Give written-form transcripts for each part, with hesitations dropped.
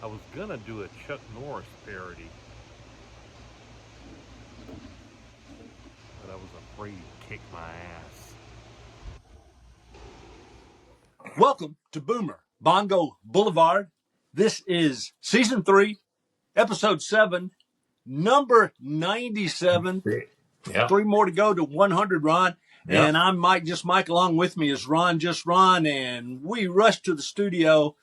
I was gonna do a Chuck Norris parody, but I was afraid he'd kick my ass. Welcome to Boomer Bongo Boulevard. This is season 3, episode 7, number 97. Yeah. 3 more to go to 100, Ron. Yeah. And I'm Mike, just Mike. Along with me is Ron, just Ron. And we rushed to the studio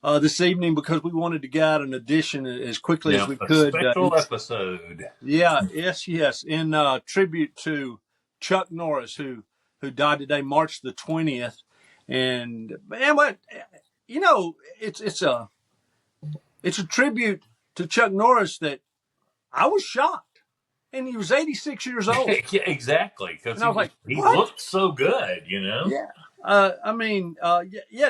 this evening because we wanted to get out an edition as quickly as we A could. special episode. Yes. In tribute to Chuck Norris, who died today, March the 20th. And man, what it's a tribute to Chuck Norris that I was shocked, and he was 86 years old. Yeah, exactly. Because And I was like, he what? looked so good, Yeah.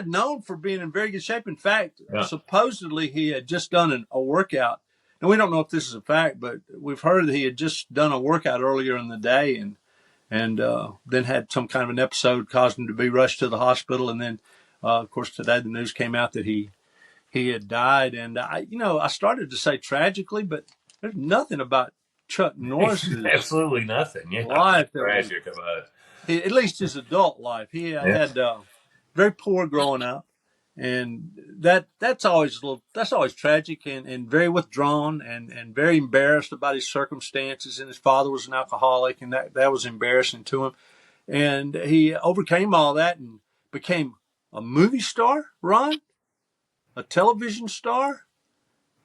Known for being in very good shape. In fact, Yeah. supposedly he had just done a workout. And we don't know if this is a fact, but we've heard that he had just done a workout earlier in the day and then had some kind of an episode caused him to be rushed to the hospital. And then, of course, today the news came out that he had died. And I started to say tragically, but there's nothing about Chuck Norris's Absolutely nothing. Yeah. life that was, Tragic about at least his adult life. He it. had very poor growing up, and that's always tragic and very withdrawn and very embarrassed about his circumstances. And his father was an alcoholic, and that was embarrassing to him. And he overcame all that and became a movie star, Ron, a television star,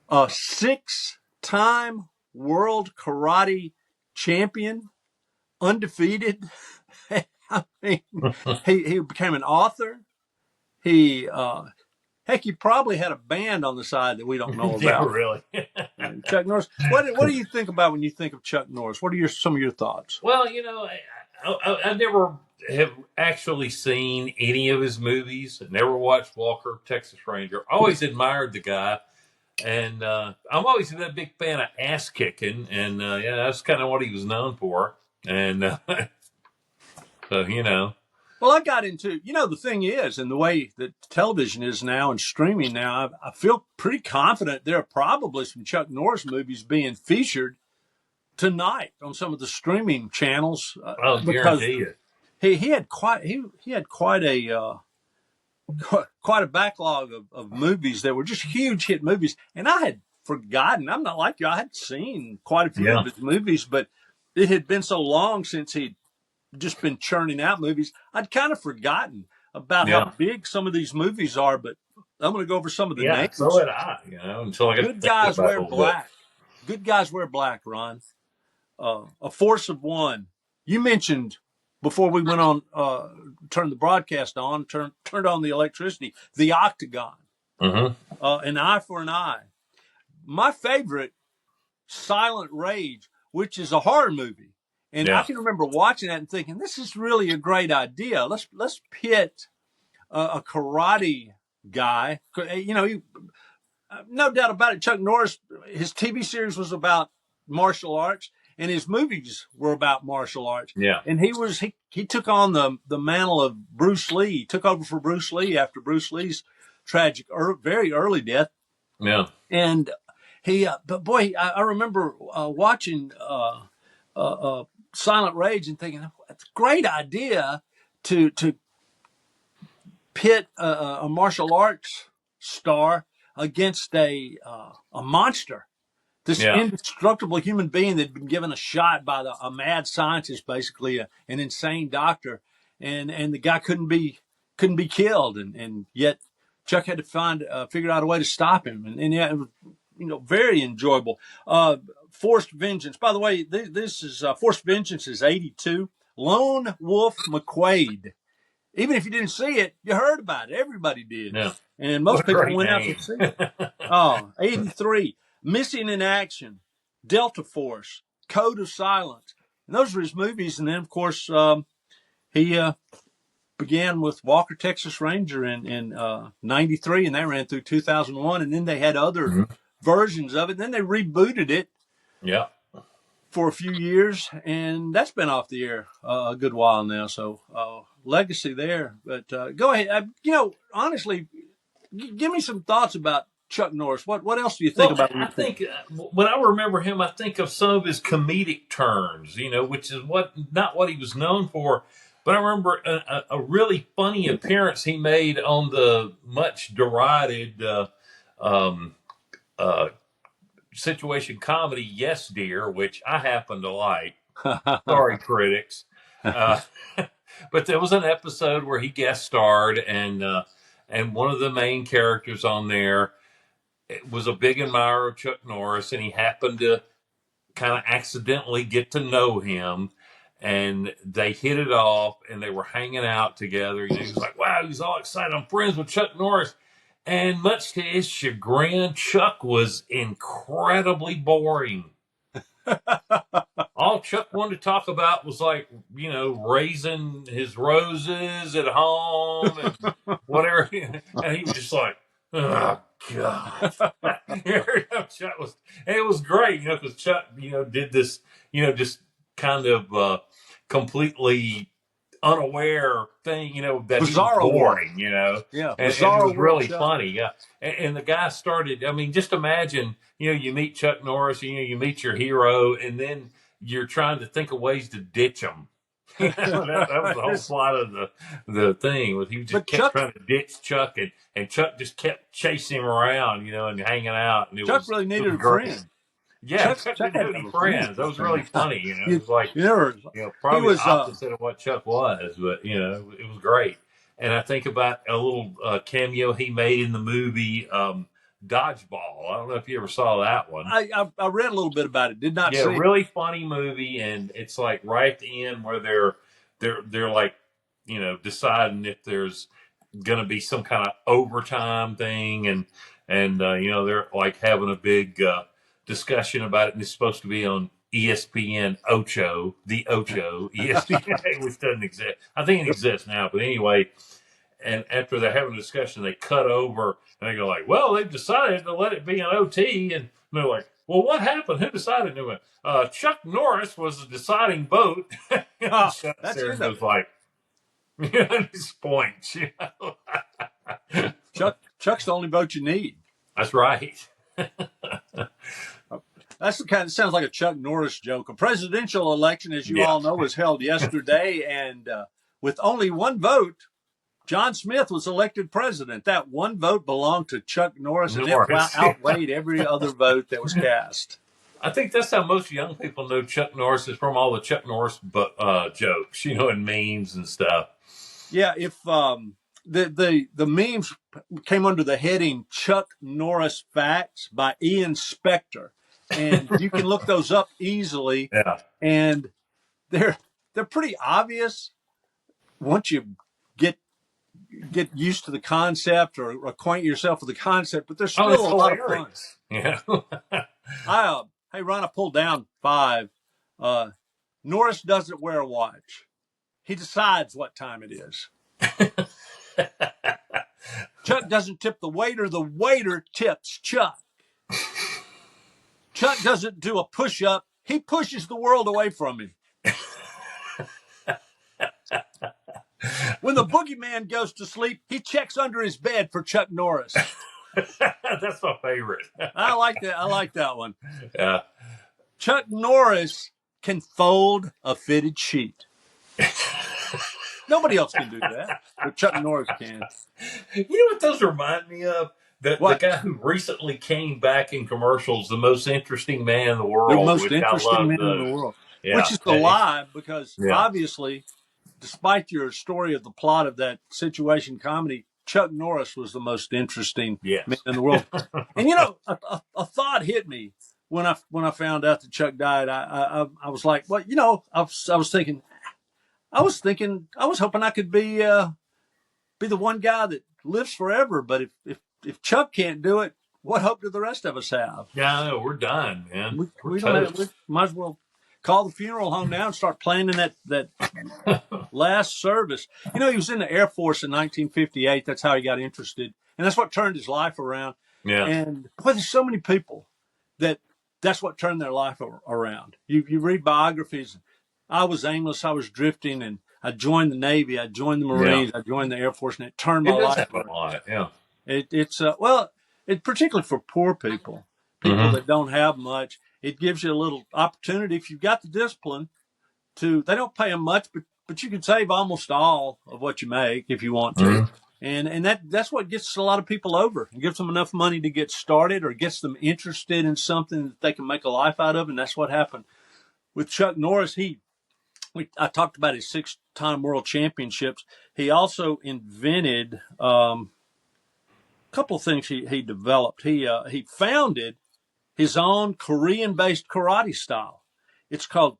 a 6-time world karate champion, undefeated. I mean, he became an author. He he probably had a band on the side that we don't know Yeah, about. really. Chuck Norris. What do you think about when you think of Chuck Norris? What are some of your thoughts? Well, I never have actually seen any of his movies. I never watched Walker, Texas Ranger. Always admired the guy. And I'm always a big fan of ass kicking. And that's kind of what he was known for. And so. Well, I got into, the thing is, and the way that television is now and streaming now, I feel pretty confident there are probably some Chuck Norris movies being featured tonight on some of the streaming channels. I'll guarantee you. He had quite a backlog of movies that were just huge hit movies, and I had forgotten. I'm not like you. I had seen quite a few of his movies, but it had been so long since he'd just been churning out movies. I'd kind of forgotten about how big some of these movies are. But I'm going to go over some of the names. So had I. Until I got Good Guys Wear Black. Good Guys Wear Black, Ron. A Force of One. You mentioned before we went on, turned the broadcast on, turned on the electricity, The Octagon, An Eye for an Eye. My favorite, Silent Rage, which is a horror movie. And I can remember watching that and thinking, this is really a great idea. Let's pit a karate guy. No doubt about it, Chuck Norris, his TV series was about martial arts, and his movies were about martial arts. Yeah. And he took on the mantle of Bruce Lee. He took over for Bruce Lee after Bruce Lee's tragic, very early death. Yeah. And but boy, I remember watching Silent Rage and thinking, it's a great idea to pit a martial arts star against a monster, this indestructible human being that had been given a shot by a mad scientist, basically an insane doctor, and the guy couldn't be killed, and yet Chuck had to figure out a way to stop him, and yeah, it was very enjoyable. Forced Vengeance. By the way, this is Forced Vengeance is 82. Lone Wolf McQuade. Even if you didn't see it, you heard about it. Everybody did. Yeah. And most people went out to see it. 83. Missing in Action. Delta Force. Code of Silence. And those were his movies. And then, of course, he began with Walker, Texas Ranger in 93, and that ran through 2001. And then they had other versions of it. And then they rebooted it. Yeah. For a few years, and that's been off the air a good while now. So legacy there. But go ahead. Honestly, give me some thoughts about Chuck Norris? What else do you think Well, about when I you think? think when I remember him, I think of some of his comedic turns, which is not what he was known for. But I remember a really funny appearance he made on the much derided um, uh, situation comedy Yes Dear, which I happen to like. Sorry, critics. Uh, but there was an episode where he guest starred, and one of the main characters on there was a big admirer of Chuck Norris, and he happened to kind of accidentally get to know him, and they hit it off, and they were hanging out together. He was like, "Wow," he's all excited. "I'm friends with Chuck Norris." And much to his chagrin, Chuck was incredibly boring. All Chuck wanted to talk about was raising his roses at home and whatever. And he was just like, "Oh God." Chuck was, and it was great, because Chuck, did this, just kind of completely unaware thing, that he was Bizarro World. boring, Yeah, and it Bizarro was World really Chuck. funny. Yeah. And the guy started, I mean, just imagine, you meet Chuck Norris, you meet your hero, and then you're trying to think of ways to ditch him. That was the whole plot of the thing. Was he just But kept Chuck trying to ditch Chuck, and Chuck just kept chasing him around, and hanging out. And Chuck really it needed was a great. friend. Yeah, Chuck Chuck didn't had have to any have a friend. friends. That was really funny. It was like, you never, he probably was the opposite of what Chuck was, but it was great. And I think about a little cameo he made in the movie Dodgeball. I don't know if you ever saw that one. I read a little bit about it. Did not Yeah, see it. really funny movie, and it's like right at the end where they're like, deciding if there's going to be some kind of overtime thing, and they're like having a big discussion about it, and it's supposed to be on ESPN Ocho, the Ocho, ESPN, which doesn't exist. I think it exists now, but anyway. And after they're having a discussion, they cut over and they go like, "Well, they've decided to let it be an OT," and they're like, "Well, what happened? Who decided?" And they went, "Chuck Norris was the deciding vote." That's there it. goes like, his points. Chuck's the only vote you need. That's right. That's the kind. It sounds like a Chuck Norris joke. A presidential election, as you all know, was held yesterday, and with only one vote, John Smith was elected president. That one vote belonged to Chuck Norris, and it outweighed every other vote that was cast. I think that's how most young people know Chuck Norris, is from all the Chuck Norris jokes, and memes and stuff. Yeah, if the memes came under the heading "Chuck Norris Facts" by Ian Spector, and you can look those up easily. Yeah, and they're pretty obvious once you get used to the concept or acquaint yourself with the concept. But there's still a lot of fun. Yeah. Hey Ron, I pulled down 5. Norris doesn't wear a watch. He decides what time it is. Chuck doesn't tip the waiter tips Chuck. Chuck doesn't do a push-up. He pushes the world away from him. When the boogeyman goes to sleep, he checks under his bed for Chuck Norris. That's my favorite. I like that. I like that one. Yeah. Chuck Norris can fold a fitted sheet. Nobody else can do that, but Chuck Norris can. You know what those remind me of? The guy who recently came back in commercials, the most interesting man in the world. The most interesting man in the world. Yeah. Which is a lie, because obviously, despite your story of the plot of that situation comedy, Chuck Norris was the most interesting man in the world. And a thought hit me when I found out that Chuck died. I was like, well, I was thinking, I was hoping I could be the one guy that lives forever. But if Chuck can't do it, what hope do the rest of us have? Yeah, I know, we're done, man. We might as well call the funeral home now and start planning that last service. He was in the Air Force in 1958. That's how he got interested, and that's what turned his life around. Yeah. And there's so many people that's what turned their life around. You read biographies. I was aimless. I was drifting, and I joined the Navy. I joined the Marines. I joined the Air Force, and it turned my life around. Yeah. It's well, particularly for poor people, people Mm-hmm. that don't have much. It gives you a little opportunity if you've got the discipline to. They don't pay them much, but you can save almost all of what you make if you want to. Mm-hmm. And that's what gets a lot of people over and gives them enough money to get started or gets them interested in something that they can make a life out of. And that's what happened with Chuck Norris. I talked about his 6-time world championships. He also invented a couple of things he developed. He founded his own Korean-based karate style. It's called.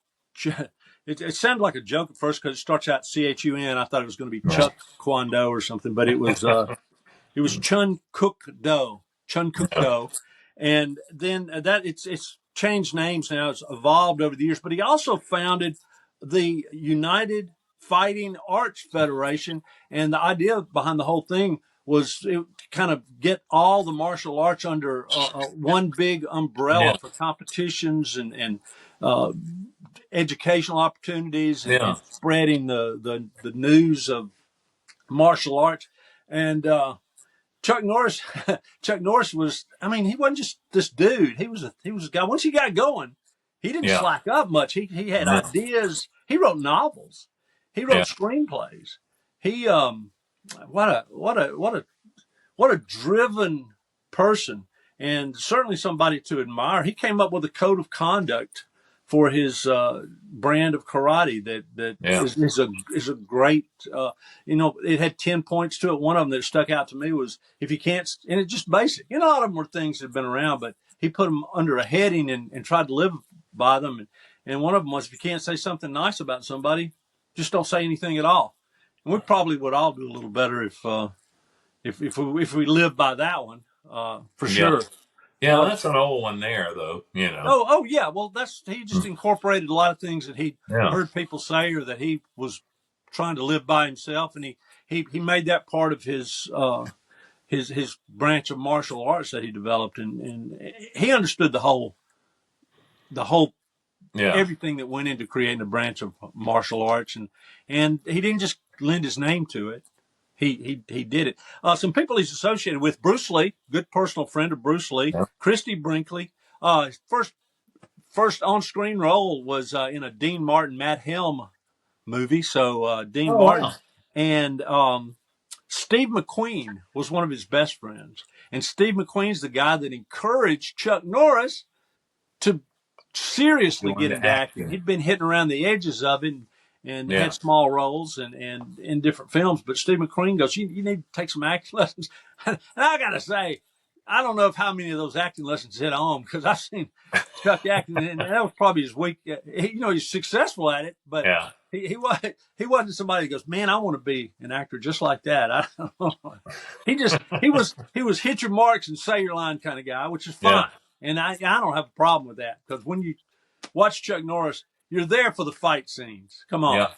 It sounded like a joke at first because it starts out Chun. I thought it was going to be Yeah. Chuck Kwon-Do or something, but it was Chun Cook Do, Chun Cook Do, and then that it's changed names now. It's evolved over the years. But he also founded the United Fighting Arts Federation, and the idea behind the whole thing was it kind of get all the martial arts under one big umbrella Yeah. for competitions and uh, educational opportunities Yeah. and spreading the news of martial arts. And Chuck Norris, Chuck Norris was. I mean, he wasn't just this dude. He was a guy. Once he got going, he didn't Yeah. slack up much. He had Yeah. ideas. He wrote novels. He wrote Yeah. screenplays. He what a driven person, and certainly somebody to admire. He came up with a code of conduct for his brand of karate that Yeah. is a great. It had 10 points to it. One of them that stuck out to me was if you can't, and it's just basic. A lot of them were things that have been around, but he put them under a heading and tried to live by them. And one of them was if you can't say something nice about somebody, just don't say anything at all. And we probably would all do a little better if we live by that one, for Yeah. sure. Yeah. That's an old one there, though. Oh yeah. Well, he just incorporated a lot of things that he Yeah. heard people say or that he was trying to live by himself, and he made that part of his branch of martial arts that he developed, and he understood the whole Yeah. everything that went into creating a branch of martial arts, and he didn't just lend his name to it. He did it. Some people he's associated with: Bruce Lee, good personal friend of Bruce Lee. Yeah. Christy Brinkley. His first on-screen role was in a Dean Martin, Matt Helm movie. So Dean Oh, Martin wow. and Steve McQueen was one of his best friends. And Steve McQueen's the guy that encouraged Chuck Norris to seriously Going get to into acting. acting. He'd been hitting around the edges of it and Yeah. had small roles and in different films. But Steve McQueen goes, you need to take some acting lessons. And I got to say, I don't know if how many of those acting lessons hit home because I've seen Chuck acting, and that was probably his weak. He's successful at it, but Yeah. he wasn't somebody that goes, man, I want to be an actor just like that. I don't know. He was hit your marks and say your line kind of guy, which is fine. Yeah. And I don't have a problem with that because when you watch Chuck Norris, you're there for the fight scenes. Come on, Yeah.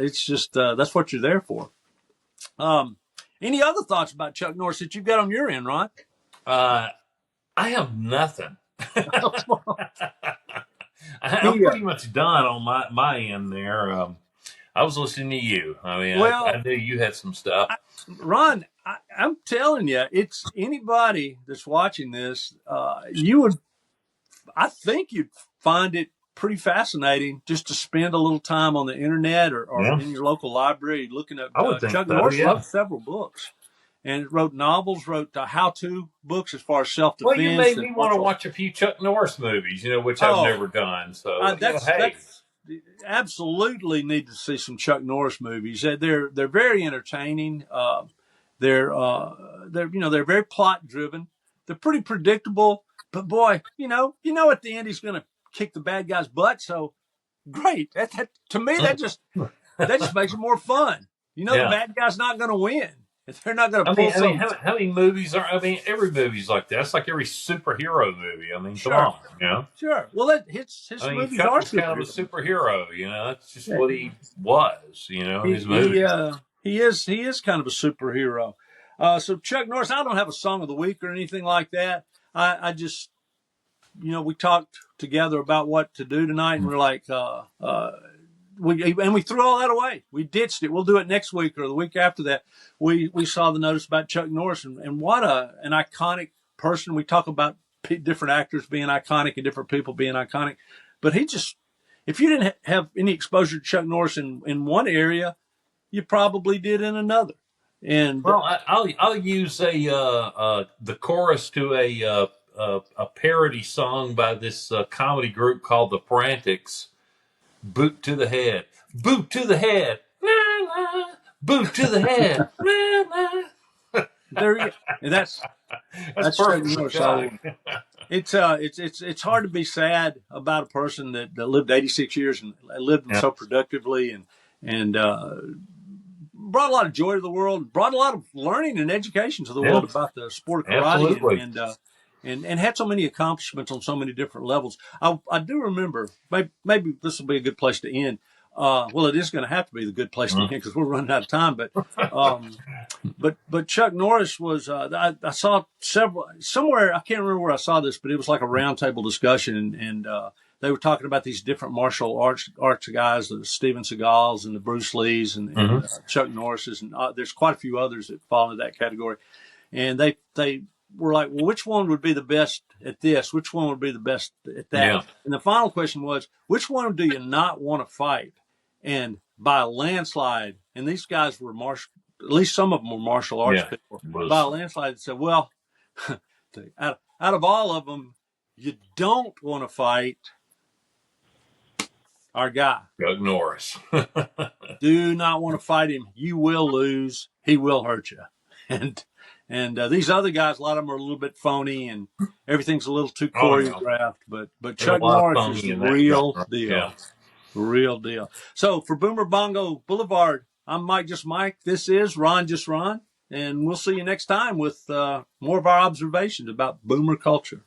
it's just that's what you're there for. Any other thoughts about Chuck Norris that you've got on your end, Ron? I have nothing. I'm Yeah. pretty much done on my end there. I was listening to you. I mean, Well, I knew you had some stuff. Ron, I'm telling you, it's anybody that's watching this, I think you'd find it pretty fascinating just to spend a little time on the internet or Yeah. in your local library looking at I would think Chuck so, Norris yeah. wrote several books and wrote novels, wrote how-to books as far as self-defense. Well, you made me and want to martial- watch a few Chuck Norris movies, which Oh. I've never done. So That's absolutely need to see some Chuck Norris movies. They're very entertaining. They're very plot driven. They're pretty predictable. But boy, at the end he's going to kick the bad guy's butt. So great. That to me that just makes it more fun. The Yeah. bad guy's not going to win. If they're not going to I pull mean, something. how many movies are? I mean, every movie's like that. It's like every superhero movie. I mean, Sure. come on, Sure. Well, his I mean, movies Chuck are was kind of a superhero. superhero. That's just what he was. In his movies. He is kind of a superhero. So Chuck Norris, I don't have a song of the week or anything like that. I just, we talked together about what to do tonight, and we're like, we threw all that away. We ditched it. We'll do it next week or the week after that. We saw the notice about Chuck Norris, and what an iconic person. We talk about different actors being iconic and different people being iconic, but if you didn't have any exposure to Chuck Norris in one area, you probably did in another. And Well, I'll use the chorus to a parody song by this comedy group called the Frantics. Boot to the head, boot to the head, la la. Boot to the head, la la. there you go. And That's that's Chuck perfect for Norris. Chuck. So it's hard to be sad about a person that lived 86 years and lived them Yeah, so productively and brought a lot of joy to the world, brought a lot of learning and education to the yeah, world about the sport of karate, absolutely. and had so many accomplishments on so many different levels. I do remember, maybe this will be a good place to end. Well, it is going to have to be the good place to end because we're running out of time. Um, but Chuck Norris was I saw several somewhere, I can't remember where I saw this, but it was like a roundtable discussion, and they were talking about these different martial arts guys, the Steven Seagals and the Bruce Lees and Mm-hmm. Chuck Norrises, and there's quite a few others that fall into that category. And they were like, well, which one would be the best at this? Which one would be the best at that? Yeah, And the final question was, which one do you not want to fight? And by a landslide, and these guys were at least some of them were martial arts yeah. people. By a Was landslide, they said, well, out of all of them, you don't want to fight our guy. Chuck Norris. Do not want to fight him. You will lose. He will hurt you. And these other guys, a lot of them are a little bit phony, and everything's a little too Oh yeah, choreographed. But there's a Chuck lot of Norris is phony the in that real genre. deal. Yeah. Real deal. So for Boomer Bongo Boulevard, I'm Mike Just Mike. This is Ron Just Ron. And we'll see you next time with more of our observations about boomer culture.